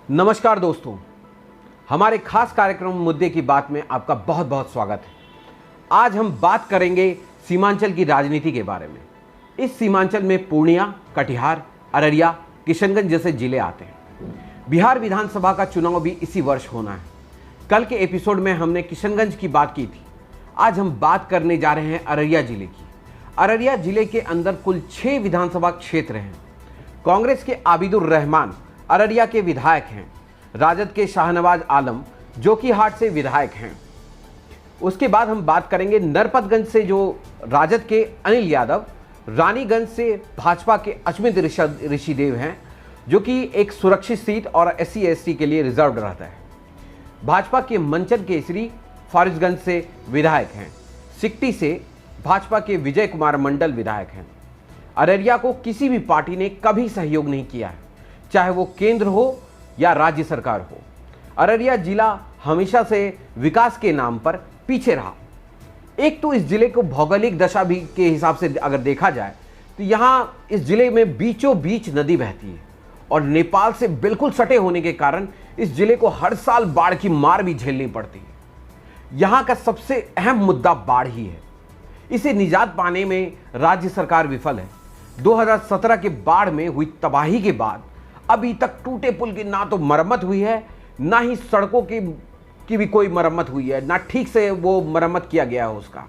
नमस्कार दोस्तों, हमारे खास कार्यक्रम मुद्दे की बात में आपका बहुत बहुत स्वागत है। आज हम बात करेंगे सीमांचल की राजनीति के बारे में। इस सीमांचल में पूर्णिया, कटिहार, अररिया, किशनगंज जैसे जिले आते हैं। बिहार विधानसभा का चुनाव भी इसी वर्ष होना है। कल के एपिसोड में हमने किशनगंज की बात की थी। आज हम बात करने जा रहे हैं अररिया जिले की। अररिया जिले के अंदर कुल 6 विधानसभा क्षेत्र हैं। कांग्रेस के आबिदुर रहमान अररिया के विधायक हैं। राजद के शाहनवाज आलम जोकीहाट से विधायक हैं। उसके बाद हम बात करेंगे नरपतगंज से जो राजद के अनिल यादव, रानीगंज से भाजपा के अचमित ऋषिदेव हैं, जो कि एक सुरक्षित सीट और SC/ST के लिए रिजर्व रहता है। भाजपा के मंचन केसरी फारिसगंज से विधायक हैं। सिकटी से भाजपा के विजय कुमार मंडल विधायक हैं। अररिया को किसी भी पार्टी ने कभी सहयोग नहीं किया है, चाहे वो केंद्र हो या राज्य सरकार हो। अररिया जिला हमेशा से विकास के नाम पर पीछे रहा। एक तो इस जिले को भौगोलिक दशा भी के हिसाब से अगर देखा जाए तो यहाँ इस जिले में बीचों बीच नदी बहती है और नेपाल से बिल्कुल सटे होने के कारण इस जिले को हर साल बाढ़ की मार भी झेलनी पड़ती है। यहाँ का सबसे अहम मुद्दा बाढ़ ही है। इसे निजात पाने में राज्य सरकार विफल है। 2017 के बाढ़ में हुई तबाही के बाद अभी तक टूटे पुल की ना तो मरम्मत हुई है, ना ही सड़कों की भी कोई मरम्मत हुई है, ना ठीक से वो मरम्मत किया गया है उसका।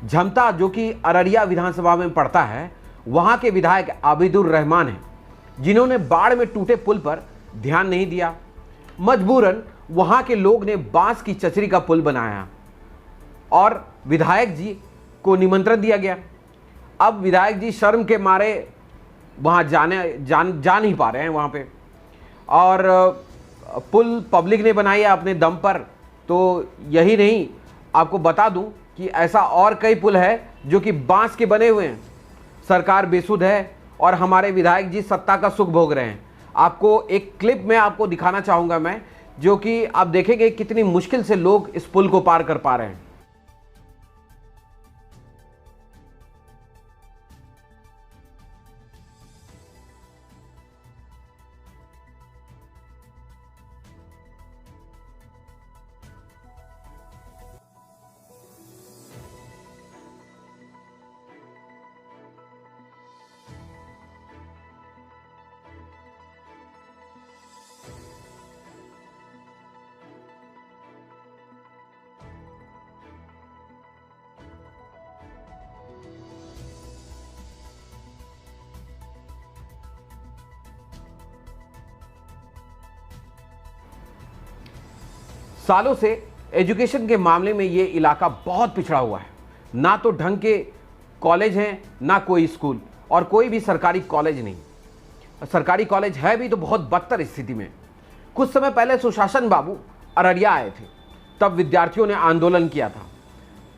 झमता जो कि अररिया विधानसभा में पड़ता है, वहाँ के विधायक आबिदुर रहमान हैं, जिन्होंने बाढ़ में टूटे पुल पर ध्यान नहीं दिया। मजबूरन वहाँ के लोग ने बांस की चचरी का पुल बनाया और विधायक जी को निमंत्रण दिया गया। अब विधायक जी शर्म के मारे वहाँ जा नहीं पा रहे हैं वहाँ पे, और पुल पब्लिक ने बनाई है अपने दम पर। तो यही नहीं, आपको बता दूं कि ऐसा और कई पुल है जो कि बांस के बने हुए हैं। सरकार बेसुध है और हमारे विधायक जी सत्ता का सुख भोग रहे हैं। आपको एक क्लिप में आपको दिखाना चाहूँगा मैं, जो कि आप देखेंगे कितनी मुश्किल से लोग इस पुल को पार कर पा रहे हैं। सालों से एजुकेशन के मामले में ये इलाका बहुत पिछड़ा हुआ है। ना तो ढंग के कॉलेज हैं, ना कोई स्कूल, और कोई भी सरकारी कॉलेज नहीं। सरकारी कॉलेज है भी तो बहुत बदतर स्थिति में। कुछ समय पहले सुशासन बाबू अररिया आए थे, तब विद्यार्थियों ने आंदोलन किया था।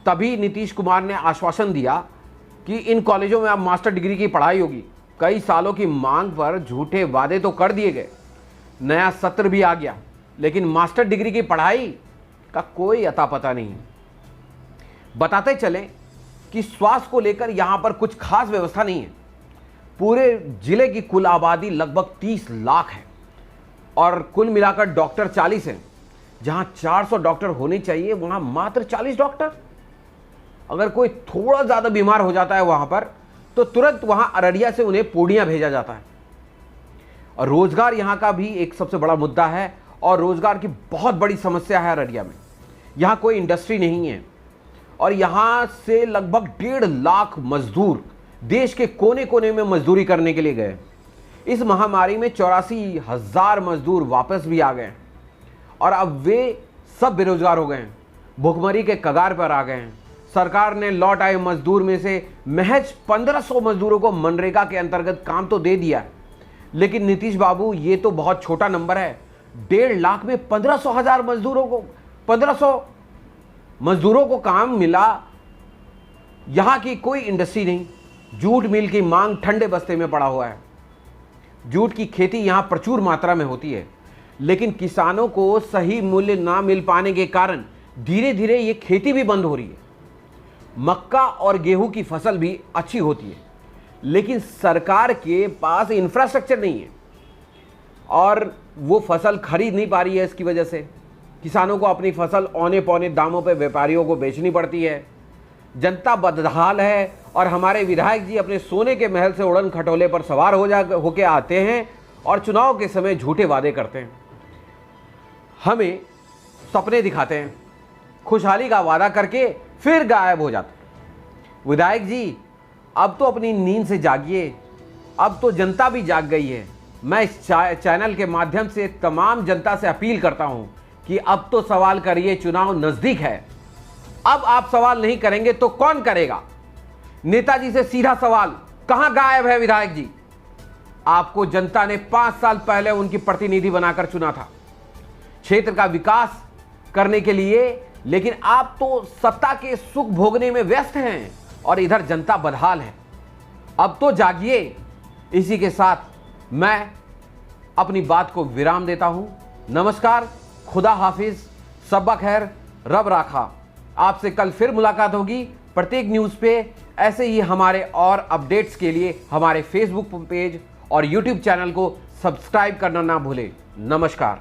तभी नीतीश कुमार ने आश्वासन दिया कि इन कॉलेजों में अब मास्टर डिग्री की पढ़ाई होगी। कई सालों की मांग पर झूठे वादे तो कर दिए गए, नया सत्र भी आ गया, लेकिन मास्टर डिग्री की पढ़ाई का कोई अता पता नहीं। बताते चलें कि स्वास्थ्य को लेकर यहां पर कुछ खास व्यवस्था नहीं है। पूरे जिले की कुल आबादी लगभग 30 लाख है और कुल मिलाकर डॉक्टर 40 हैं। जहां 400 डॉक्टर होने चाहिए, वहां मात्र 40 डॉक्टर। अगर कोई थोड़ा ज्यादा बीमार हो जाता है वहां पर, तो तुरंत वहां अररिया से उन्हें पूर्णिया भेजा जाता है। और रोजगार यहां का भी एक सबसे बड़ा मुद्दा है और रोजगार की बहुत बड़ी समस्या है अररिया में। यहाँ कोई इंडस्ट्री नहीं है और यहाँ से लगभग 1.5 लाख मजदूर देश के कोने कोने में मजदूरी करने के लिए गए। इस महामारी में 84,000 मजदूर वापस भी आ गए और अब वे सब बेरोजगार हो गए हैं, भुखमरी के कगार पर आ गए हैं। सरकार ने लौट आए मजदूर में से महज 1500 मजदूरों को मनरेगा के अंतर्गत काम तो दे दिया, लेकिन नीतीश बाबू ये तो बहुत छोटा नंबर है। 1.5 लाख में 1500 मजदूरों को काम मिला। यहां की कोई इंडस्ट्री नहीं। जूट मिल की मांग ठंडे बस्ते में पड़ा हुआ है। जूट की खेती यहां प्रचुर मात्रा में होती है, लेकिन किसानों को सही मूल्य ना मिल पाने के कारण धीरे धीरे ये खेती भी बंद हो रही है। मक्का और गेहूं की फसल भी अच्छी होती है, लेकिन सरकार के पास इंफ्रास्ट्रक्चर नहीं है और वो फसल खरीद नहीं पा रही है। इसकी वजह से किसानों को अपनी फसल औने पौने दामों पे व्यापारियों को बेचनी पड़ती है। जनता बदहाल है और हमारे विधायक जी अपने सोने के महल से उड़न खटोले पर सवार होके आते हैं और चुनाव के समय झूठे वादे करते हैं, हमें सपने दिखाते हैं, खुशहाली का वादा करके फिर गायब हो जाते हैं। विधायक जी अब तो अपनी नींद से जागिए, अब तो जनता भी जाग गई है। मैं इस चैनल के माध्यम से तमाम जनता से अपील करता हूं कि अब तो सवाल करिए, चुनाव नजदीक है। अब आप सवाल नहीं करेंगे तो कौन करेगा? नेताजी से सीधा सवाल, कहां गायब है विधायक जी? आपको जनता ने 5 साल पहले उनकी प्रतिनिधि बनाकर चुना था क्षेत्र का विकास करने के लिए, लेकिन आप तो सत्ता के सुख भोगने में व्यस्त हैं और इधर जनता बदहाल है। अब तो जागिए। इसी के साथ मैं अपनी बात को विराम देता हूं। नमस्कार, खुदा हाफिज, सब्बा खैर, रब राखा। आपसे कल फिर मुलाकात होगी प्रत्येक न्यूज़ पे। ऐसे ही हमारे और अपडेट्स के लिए हमारे फेसबुक पेज और यूट्यूब चैनल को सब्सक्राइब करना ना भूलें। नमस्कार।